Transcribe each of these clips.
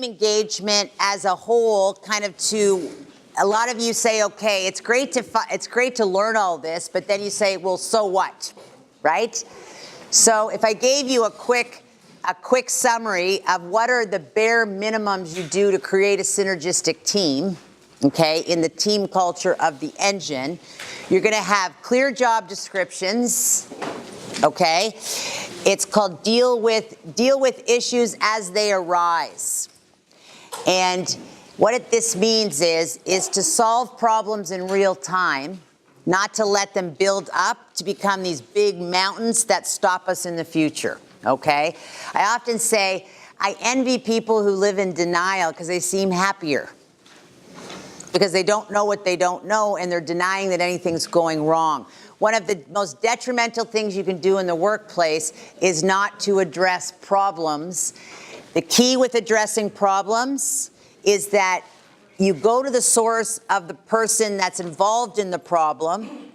engagement as a whole, kind of to, a lot of you say, okay, it's great to learn all this, but then you say, well, so what, right? So if I gave you a quick summary of what are the bare minimums you do to create a synergistic team, okay, in the team culture of the engine, you're going to have clear job descriptions, okay? It's called deal with issues as they arise. And what this means is to solve problems in real time, not to let them build up to become these big mountains that stop us in the future, okay? I often say, I envy people who live in denial because they seem happier, because they don't know what they don't know and they're denying that anything's going wrong. One of the most detrimental things you can do in the workplace is not to address problems. The key with addressing problems is that you go to the source of the person that's involved in the problem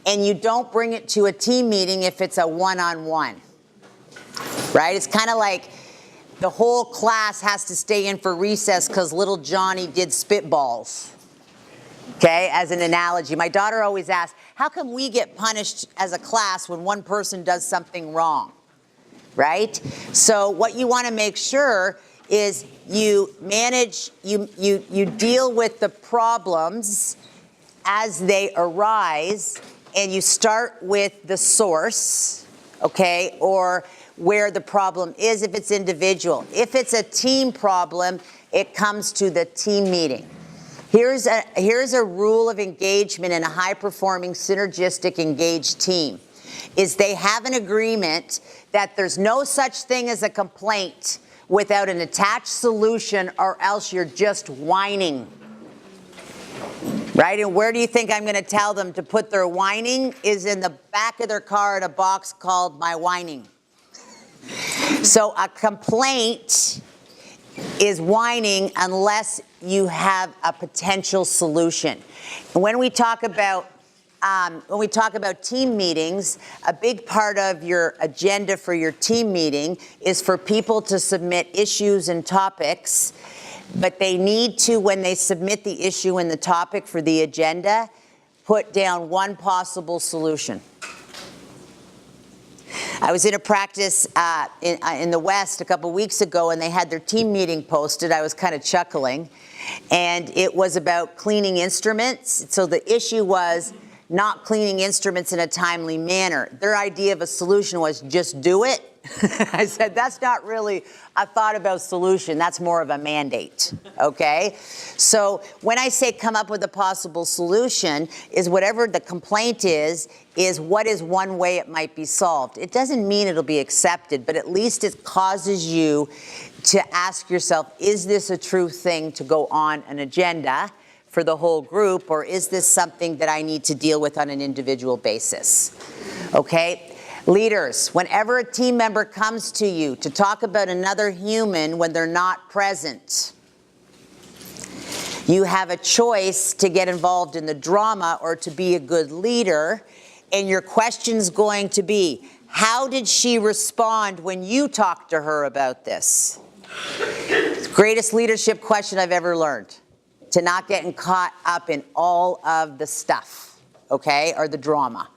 and you don't bring it to a team meeting if it's a one-on-one, right? It's kind of like the whole class has to stay in for recess because little Johnny did spitballs, okay, as an analogy. My daughter always asks, how come we get punished as a class when one person does something wrong? Right? So what you want to make sure is you manage, you deal with the problems as they arise, and you start with the source, okay, or where the problem is if it's individual. If it's a team problem, it comes to the team meeting. Here's a rule of engagement in a high-performing, synergistic, engaged team, is they have an agreement that there's no such thing as a complaint without an attached solution, or else you're just whining, right? And where do you think I'm going to tell them to put their whining? Is in the back of their car in a box called My Whining. So a complaint is whining unless you have a potential solution. And when we talk about team meetings, a big part of your agenda for your team meeting is for people to submit issues and topics, but they need to, when they submit the issue and the topic for the agenda, put down one possible solution. I was in a practice in the West a couple weeks ago, and they had their team meeting posted. I was kind of chuckling, and it was about cleaning instruments. So the issue was not cleaning instruments in a timely manner. Their idea of a solution was just do it. I said, that's not really a thought about solution. That's more of a mandate, okay? So when I say come up with a possible solution, is whatever the complaint is what is one way it might be solved. It doesn't mean it'll be accepted, but at least it causes you to ask yourself, is this a true thing to go on an agenda for the whole group, or is this something that I need to deal with on an individual basis, okay? Leaders, whenever a team member comes to you to talk about another human when they're not present, you have a choice to get involved in the drama or to be a good leader, and your question's going to be, how did she respond when you talked to her about this? Greatest leadership question I've ever learned, to not getting caught up in all of the stuff, okay, or the drama.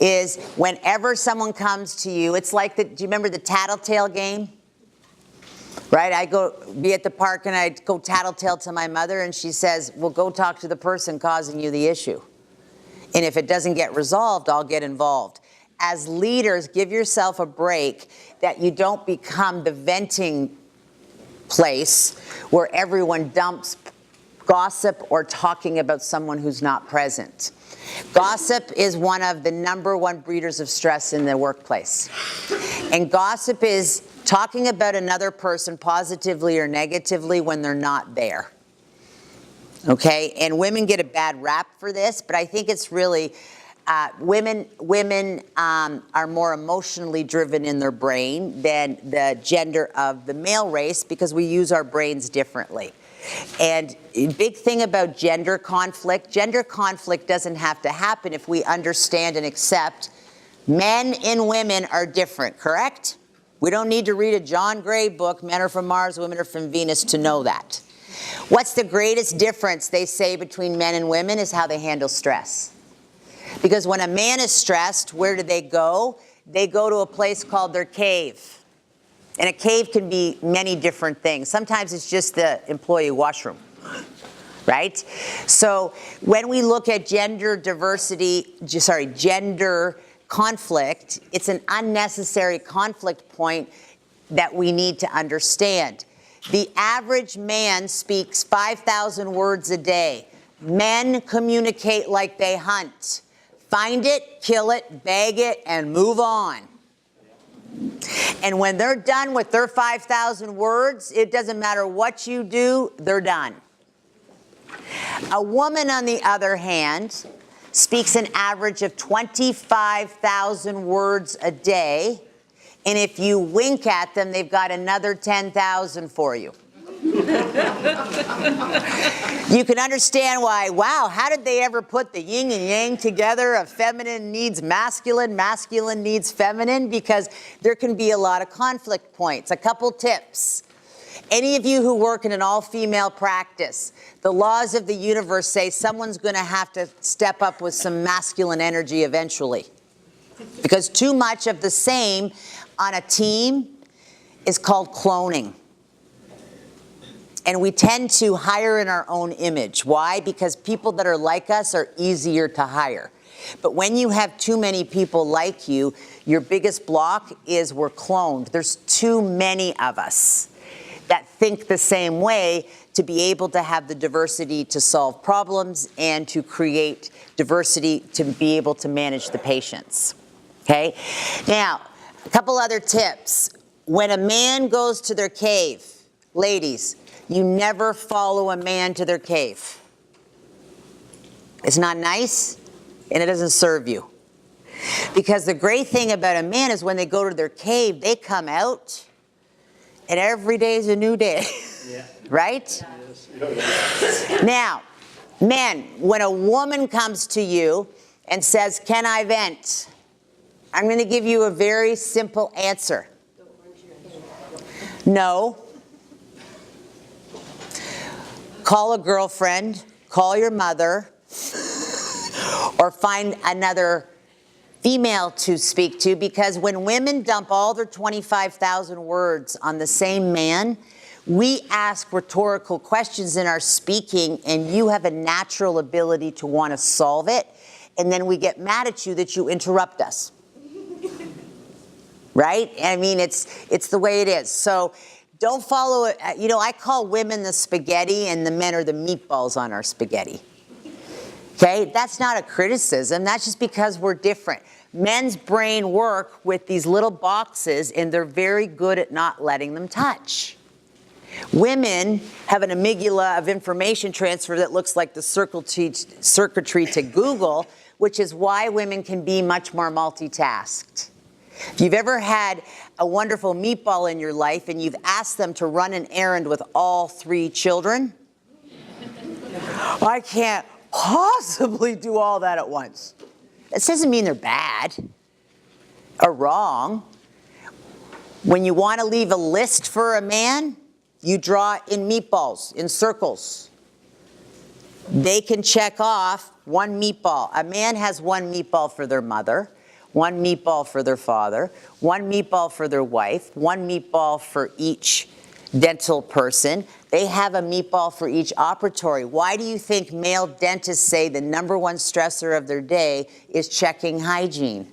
Is whenever someone comes to you, it's like do you remember the tattletale game? Right, I go be at the park and I go tattletale to my mother and she says, well, go talk to the person causing you the issue. And if it doesn't get resolved, I'll get involved. As leaders, give yourself a break that you don't become the venting place where everyone dumps gossip or talking about someone who's not present. Gossip is one of the #1 breeders of stress in the workplace. And gossip is talking about another person positively or negatively when they're not there. Okay? And women get a bad rap for this, but I think it's really women are more emotionally driven in their brain than the gender of the male race because we use our brains differently. And big thing about gender conflict doesn't have to happen if we understand and accept men and women are different, correct? We don't need to read a John Gray book, Men Are From Mars, Women Are From Venus, to know that. What's the greatest difference, they say, between men and women is how they handle stress. Because when a man is stressed, where do they go? They go to a place called their cave. And a cave can be many different things. Sometimes it's just the employee washroom, right? So when we look at gender conflict, it's an unnecessary conflict point that we need to understand. The average man speaks 5,000 words a day. Men communicate like they hunt. Find it, kill it, bag it, and move on. And when they're done with their 5,000 words, it doesn't matter what you do, they're done. A woman, on the other hand, speaks an average of 25,000 words a day, and if you wink at them, they've got another 10,000 for you. You can understand why, wow, how did they ever put the yin and yang together of feminine needs masculine, masculine needs feminine? Because there can be a lot of conflict points. A couple tips. Any of you who work in an all-female practice, the laws of the universe say someone's going to have to step up with some masculine energy eventually. Because too much of the same on a team is called cloning. And we tend to hire in our own image. Why? Because people that are like us are easier to hire. But when you have too many people like you, your biggest block is we're cloned. There's too many of us that think the same way to be able to have the diversity to solve problems and to create diversity to be able to manage the patients. Okay? Now, a couple other tips. When a man goes to their cave, ladies, you never follow a man to their cave. It's not nice, and it doesn't serve you. Because the great thing about a man is when they go to their cave, they come out, and every day is a new day. Yeah. Right? Yes. Now, men, when a woman comes to you and says, "Can I vent?" I'm going to give you a very simple answer. No. Call a girlfriend, call your mother, or find another female to speak to, because when women dump all their 25,000 words on the same man, we ask rhetorical questions in our speaking, and you have a natural ability to want to solve it, and then we get mad at you that you interrupt us. Right? I mean, it's the way it is. So don't follow it. You know, I call women the spaghetti and the men are the meatballs on our spaghetti. Okay? That's not a criticism. That's just because we're different. Men's brain work with these little boxes, and they're very good at not letting them touch. Women have an amygdala of information transfer that looks like the circuitry to Google, which is why women can be much more multitasked. If you've ever had a wonderful meatball in your life and you've asked them to run an errand with all 3 children, I can't possibly do all that at once. That doesn't mean they're bad or wrong. When you want to leave a list for a man, you draw in meatballs, in circles. They can check off 1 meatball. A man has 1 meatball for their mother, 1 meatball for their father, 1 meatball for their wife, 1 meatball for each dental person. They have a meatball for each operatory. Why do you think male dentists say the #1 stressor of their day is checking hygiene?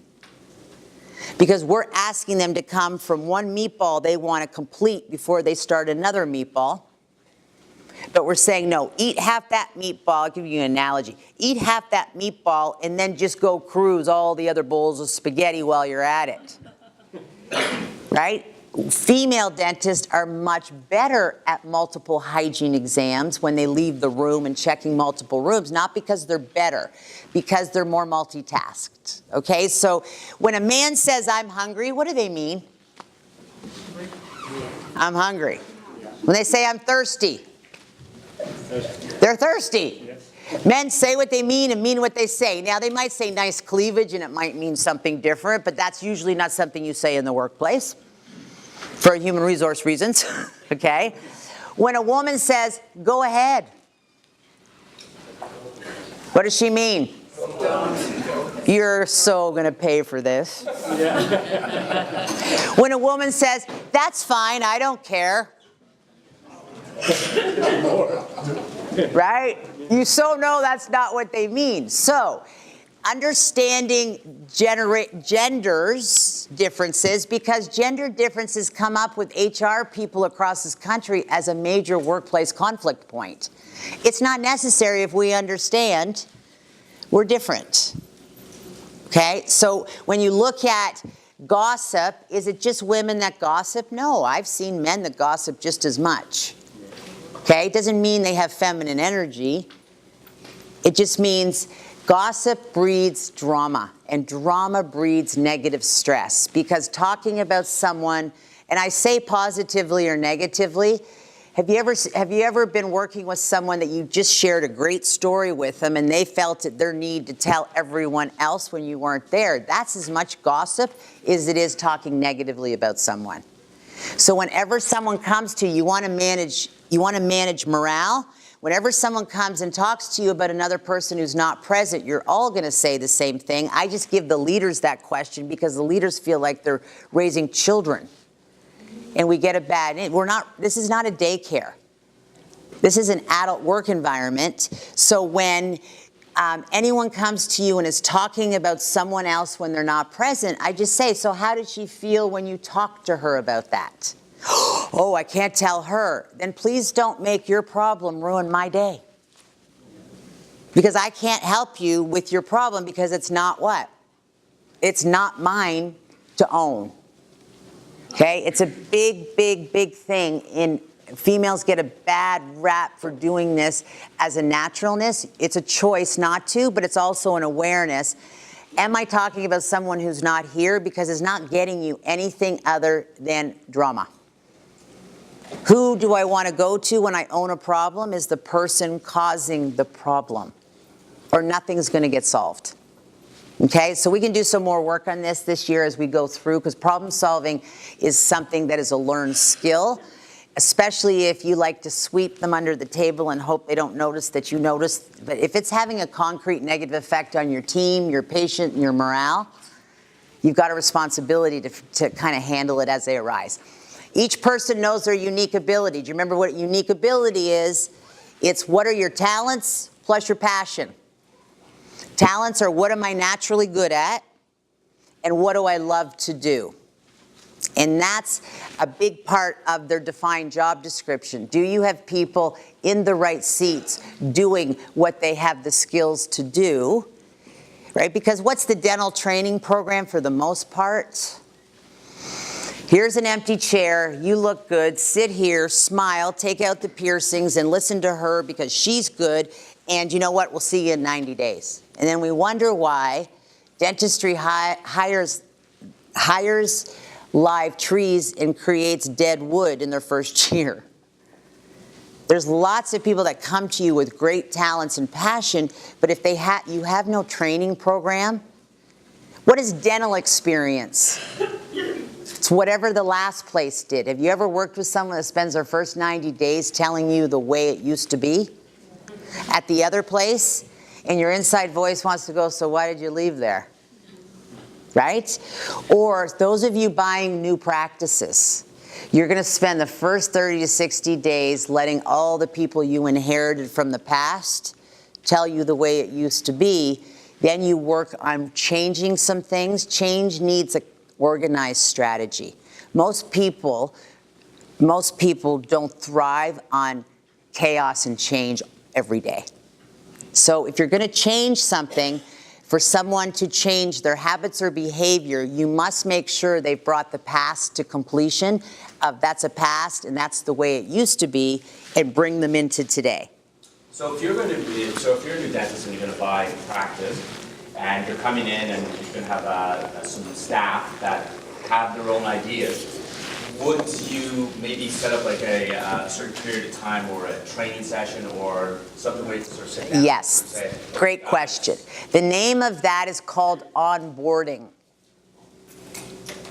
Because we're asking them to come from 1 meatball they want to complete before they start another meatball. But we're saying, no, eat half that meatball. I'll give you an analogy. Eat half that meatball and then just go cruise all the other bowls of spaghetti while you're at it. Right? Female dentists are much better at multiple hygiene exams when they leave the room and checking multiple rooms, not because they're better, because they're more multitasked. Okay? So when a man says, "I'm hungry," what do they mean? I'm hungry. When they say, "I'm thirsty," they're thirsty. Yes. Men say what they mean and mean what they say. Now, they might say nice cleavage and it might mean something different, but that's usually not something you say in the workplace. for human resource reasons, okay? When a woman says, go ahead, what does she mean? You're so going to pay for this. When a woman says, that's fine, I don't care. Right? You so know that's not what they mean. So, understanding genders differences, because gender differences come up with HR people across this country as a major workplace conflict point. It's not necessary if we understand we're different. Okay? So when you look at gossip, is it just women that gossip? No, I've seen men that gossip just as much. Okay? It doesn't mean they have feminine energy. It just means gossip breeds drama, and drama breeds negative stress. Because talking about someone, and I say positively or negatively, have you ever been working with someone that you just shared a great story with them and they felt it their need to tell everyone else when you weren't there? That's as much gossip as it is talking negatively about someone. So whenever someone comes to you, you want to manage morale. Whenever someone comes and talks to you about another person who's not present, you're all going to say the same thing. I just give the leaders that question because the leaders feel like they're raising children. And we get a bad, this is not a daycare. This is an adult work environment. So when anyone comes to you and is talking about someone else when they're not present, I just say, so how did she feel when you talked to her about that? Oh, I can't tell her. Then please don't make your problem ruin my day. Because I can't help you with your problem because it's not what? It's not mine to own. Okay? It's a big, big, big thing. Females get a bad rap for doing this as a naturalness. It's a choice not to, but it's also an awareness. Am I talking about someone who's not here? Because it's not getting you anything other than drama. Who do I want to go to when I own a problem is the person causing the problem, or nothing's going to get solved. Okay, so we can do some more work on this year as we go through, because problem solving is something that is a learned skill, especially if you like to sweep them under the table and hope they don't notice that you noticed. But if it's having a concrete negative effect on your team, your patient, and your morale, you've got a responsibility to kind of handle it as they arise. Each person knows their unique ability. Do you remember what unique ability is? It's what are your talents plus your passion. Talents are what am I naturally good at, and what do I love to do. And that's a big part of their defined job description. Do you have people in the right seats doing what they have the skills to do? Right? Because what's the dental training program for the most part? Here's an empty chair, you look good, sit here, smile, take out the piercings and listen to her because she's good, and you know what, we'll see you in 90 days. And then we wonder why dentistry hires live trees and creates dead wood in their first year. There's lots of people that come to you with great talents and passion, but if you have no training program, what is dental experience? It's whatever the last place did. Have you ever worked with someone that spends their first 90 days telling you the way it used to be at the other place? And your inside voice wants to go, so why did you leave there? Right? Or those of you buying new practices, you're going to spend the first 30 to 60 days letting all the people you inherited from the past tell you the way it used to be. Then you work on changing some things. Change needs an organized strategy. Most people don't thrive on chaos and change every day. So if you're going to change something, for someone to change their habits or behavior, you must make sure they've brought the past to completion of that's a past and that's the way it used to be, and bring them into today. So if you're a new dentist and you're going to buy a practice, and you're coming in and you're going to have some staff that have their own ideas, would you maybe set up like a certain period of time or a training session or something where you sort of sit down? Yes, great question. The name of that is called onboarding.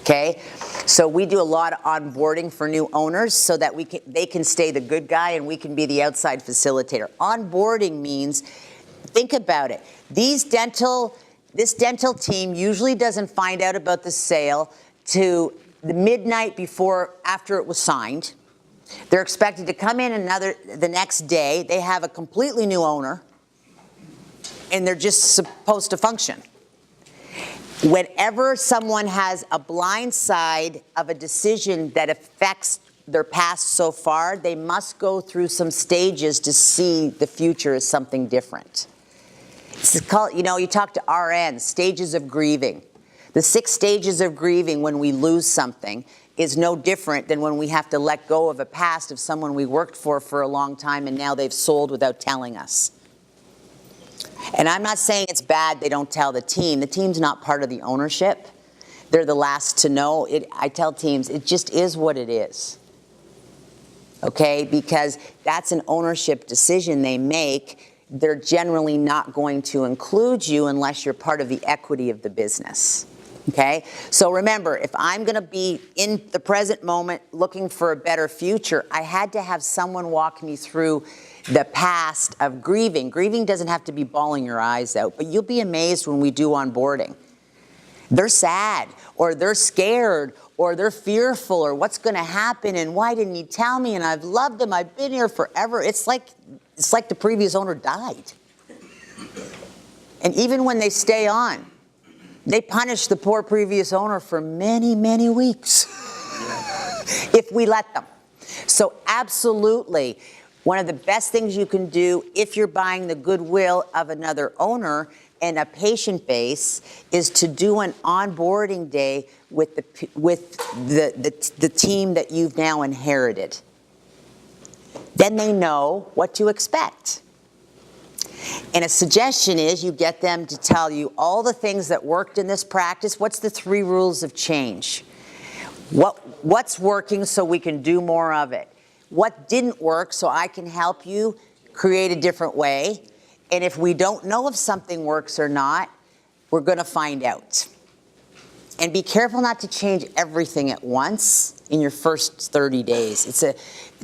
Okay, So we do a lot of onboarding for new owners so that they can stay the good guy and we can be the outside facilitator. Onboarding means, think about it, this dental team usually doesn't find out about the sale to the midnight after it was signed. They're expected to come in the next day. They have a completely new owner and they're just supposed to function. Whenever someone has a blind side of a decision that affects their past so far, they must go through some stages to see the future as something different. This is called, you talk to RNs, stages of grieving. The 6 stages of grieving when we lose something is no different than when we have to let go of a past of someone we worked for a long time and now they've sold without telling us. And I'm not saying it's bad they don't tell the team. The team's not part of the ownership. They're the last to know. I tell teams, it just is what it is. Okay? Because that's an ownership decision they make. They're generally not going to include you unless you're part of the equity of the business. Okay? So remember, if I'm going to be in the present moment looking for a better future, I had to have someone walk me through the past of grieving. Grieving doesn't have to be bawling your eyes out, but you'll be amazed when we do onboarding. They're sad, or they're scared, or they're fearful, or what's going to happen, and why didn't he tell me, and I've loved them, I've been here forever. It's like the previous owner died. And even when they stay on, they punish the poor previous owner for many, many weeks if we let them. So absolutely, one of the best things you can do if you're buying the goodwill of another owner and a patient base is to do an onboarding day with the team that you've now inherited. Then they know what to expect. And a suggestion is you get them to tell you all the things that worked in this practice. What's the 3 rules of change? What's working so we can do more of it? What didn't work so I can help you create a different way? And if we don't know if something works or not, we're going to find out. And be careful not to change everything at once in your first 30 days.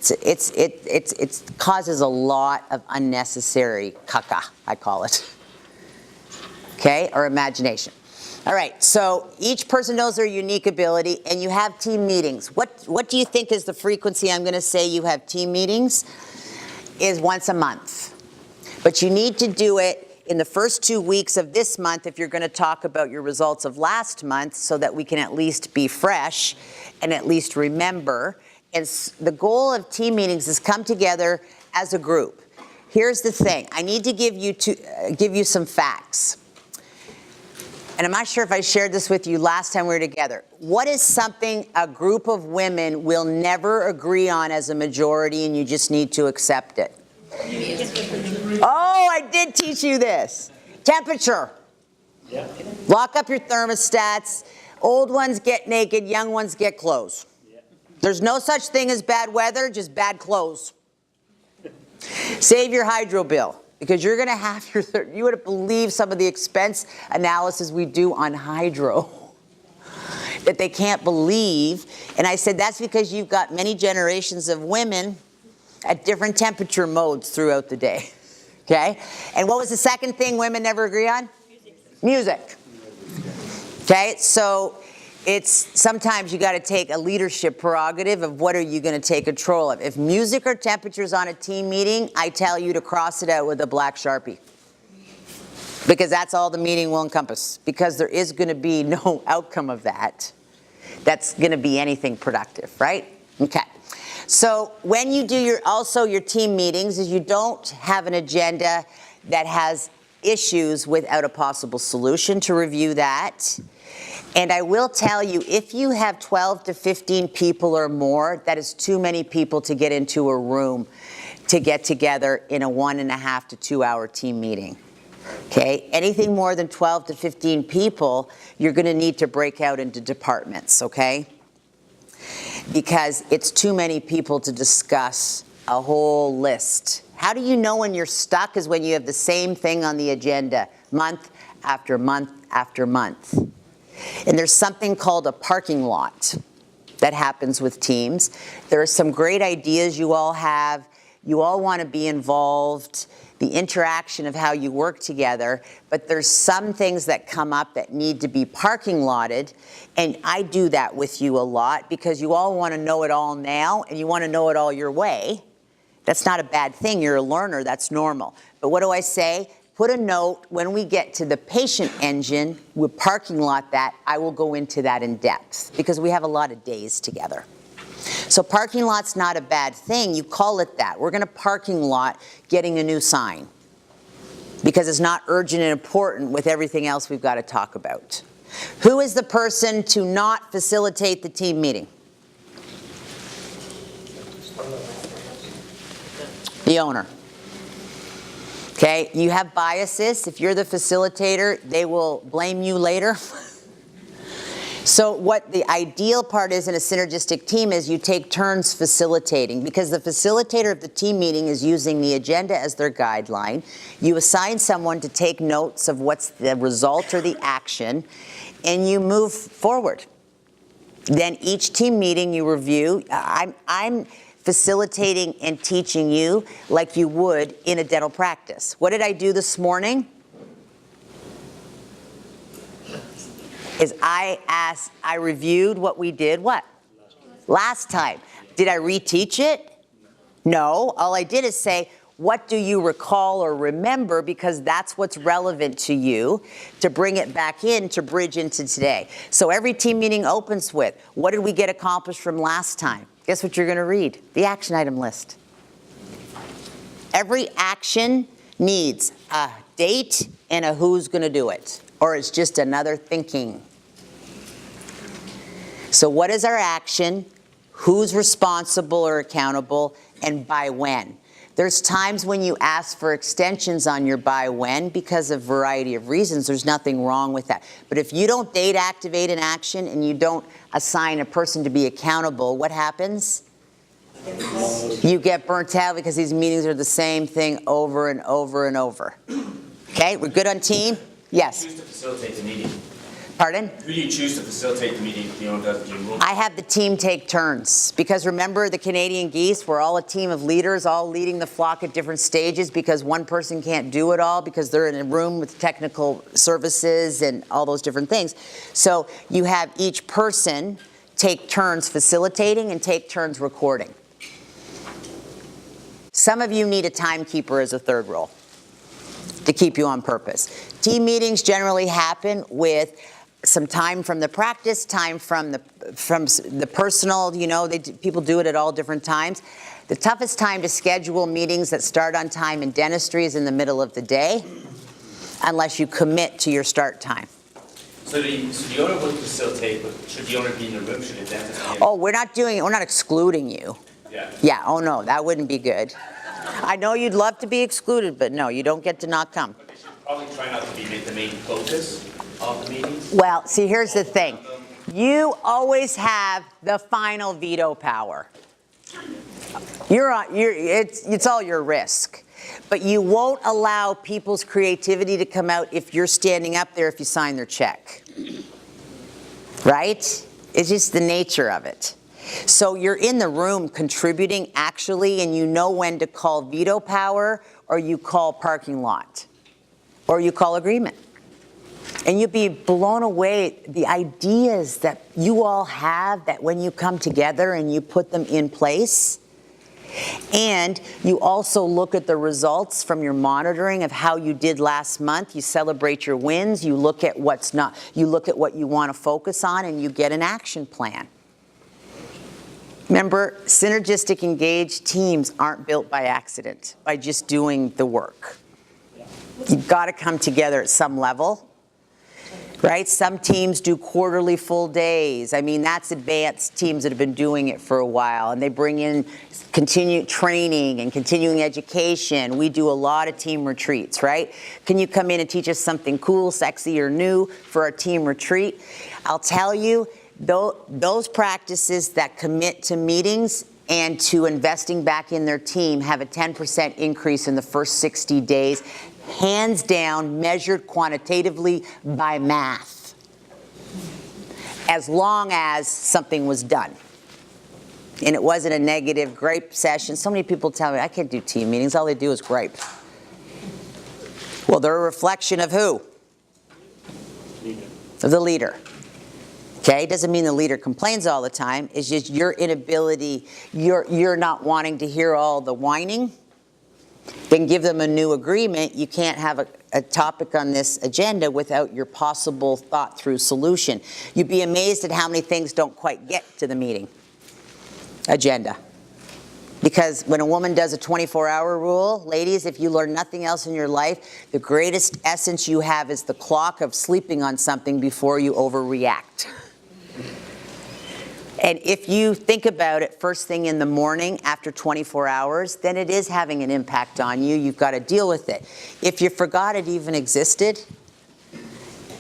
It causes a lot of unnecessary caca, I call it. Okay, or imagination. All right, so each person knows their unique ability, and you have team meetings. What do you think is the frequency I'm going to say you have team meetings? Is once a month. But you need to do it in the first 2 weeks of this month if you're going to talk about your results of last month so that we can at least be fresh and at least remember. And the goal of team meetings is come together as a group. Here's the thing. I need to give you some facts. And I'm not sure if I shared this with you last time we were together. What is something a group of women will never agree on as a majority and you just need to accept it? Oh, I did teach you this. Temperature. Yeah. Lock up your thermostats. Old ones get naked, young ones get clothes. Yeah. There's no such thing as bad weather, just bad clothes. Save your hydro bill. Because you're going to have you would believe some of the expense analysis we do on hydro that they can't believe. And I said, that's because you've got many generations of women at different temperature modes throughout the day. Okay? And what was the second thing women never agree on? Music. Okay? So sometimes you got to take a leadership prerogative of what are you going to take control of. If music or temperature is on a team meeting, I tell you to cross it out with a black Sharpie. Because that's all the meeting will encompass. Because there is going to be no outcome of that that's going to be anything productive, right? Okay. So when you do your team meetings, is you don't have an agenda that has issues without a possible solution to review that. And I will tell you, if you have 12 to 15 people or more, that is too many people to get into a room to get together in a 1.5 to 2 hour team meeting. Okay? Anything more than 12 to 15 people, you're going to need to break out into departments, okay? Because it's too many people to discuss a whole list. How do you know when you're stuck is when you have the same thing on the agenda month after month after month. And there's something called a parking lot. that happens with teams. There are some great ideas you all have. You all want to be involved, the interaction of how you work together, but there's some things that come up that need to be parking lotted, and I do that with you a lot because you all want to know it all now and you want to know it all your way. That's not a bad thing. You're a learner. That's normal. But what do I say? Put a note when we get to the patient engine, we'll parking lot that. I will go into that in depth because we have a lot of days together. So parking lot's not a bad thing. You call it that. We're going to parking lot getting a new sign because it's not urgent and important with everything else we've got to talk about. Who is the person to not facilitate the team meeting? The owner. Okay, you have biases. If you're the facilitator, they will blame you later. So what the ideal part is in a synergistic team is you take turns facilitating because the facilitator of the team meeting is using the agenda as their guideline. You assign someone to take notes of what's the result or the action, and you move forward. Then each team meeting you review. I'm facilitating and teaching you like you would in a dental practice. What did I do this morning? Is I reviewed what we did, what? Last time. Did I reteach it? No. All I did is say, what do you recall or remember, because that's what's relevant to you, to bring it back in, to bridge into today. So every team meeting opens with, what did we get accomplished from last time? Guess what you're going to read? The action item list. Every action needs a date and a who's going to do it, or it's just another thinking. So what is our action? Who's responsible or accountable, and by when? There's times when you ask for extensions on your by when because of a variety of reasons. There's nothing wrong with that. But if you don't date activate an action and you don't assign a person to be accountable, what happens? You get burnt out because these meetings are the same thing over and over and over. Okay, we're good on team? Yes. Who do you choose to facilitate the meeting? Pardon? Who do you choose to facilitate the meeting if the owner doesn't do rules? I have the team take turns because remember the Canadian geese, we're all a team of leaders, all leading the flock at different stages because one person can't do it all because they're in a room with technical services and all those different things. So you have each person take turns facilitating and take turns recording. Some of you need a timekeeper as a third role to keep you on purpose. Team meetings generally happen with some time from the practice, time from the personal, you know, people do it at all different times. The toughest time to schedule meetings that start on time in dentistry is in the middle of the day, unless you commit to your start time. So the owner would facilitate, but should the owner be in the room? Should the dentist be in? Oh, we're not doing it, we're not excluding you. Yeah. Yeah, oh no, that wouldn't be good. I know you'd love to be excluded, but no, you don't get to not come. But they should probably try not to be the main focus of the meetings. Well, see, here's the thing. You always have the final veto power. It's all your risk. But you won't allow people's creativity to come out if you're standing up there if you sign their check. Right? It's just the nature of it. So you're in the room contributing actually, and you know when to call veto power, or you call parking lot, or you call agreement. And you'd be blown away the ideas that you all have that when you come together and you put them in place. And you also look at the results from your monitoring of how you did last month. You celebrate your wins. You look at what's not, you look at what you want to focus on, and you get an action plan. Remember, synergistic engaged teams aren't built by accident, by just doing the work. You've got to come together at some level. Right? Some teams do quarterly full days. I mean, that's advanced teams that have been doing it for a while, and they bring in continued training and continuing education. We do a lot of team retreats, right? Can you come in and teach us something cool, sexy, or new for our team retreat? I'll tell you, those practices that commit to meetings and to investing back in their team have a 10% increase in the first 60 days. Hands down, measured quantitatively by math, as long as something was done. and it wasn't a negative gripe session. So many people tell me, I can't do team meetings, all they do is gripe. Well, they're a reflection of who? Of the leader. Okay, doesn't mean the leader complains all the time. It's just your inability, you're not wanting to hear all the whining. Then give them a new agreement. You can't have a topic on this agenda without your possible thought through solution. You'd be amazed at how many things don't quite get to the meeting agenda. Because when a woman does a 24-hour rule, ladies, if you learn nothing else in your life, the greatest essence you have is the clock of sleeping on something before you overreact. And if you think about it first thing in the morning after 24 hours, then it is having an impact on you. You've got to deal with it. If you forgot it even existed,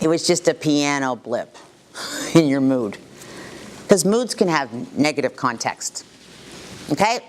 it was just a piano blip in your mood. Because moods can have negative context. Okay?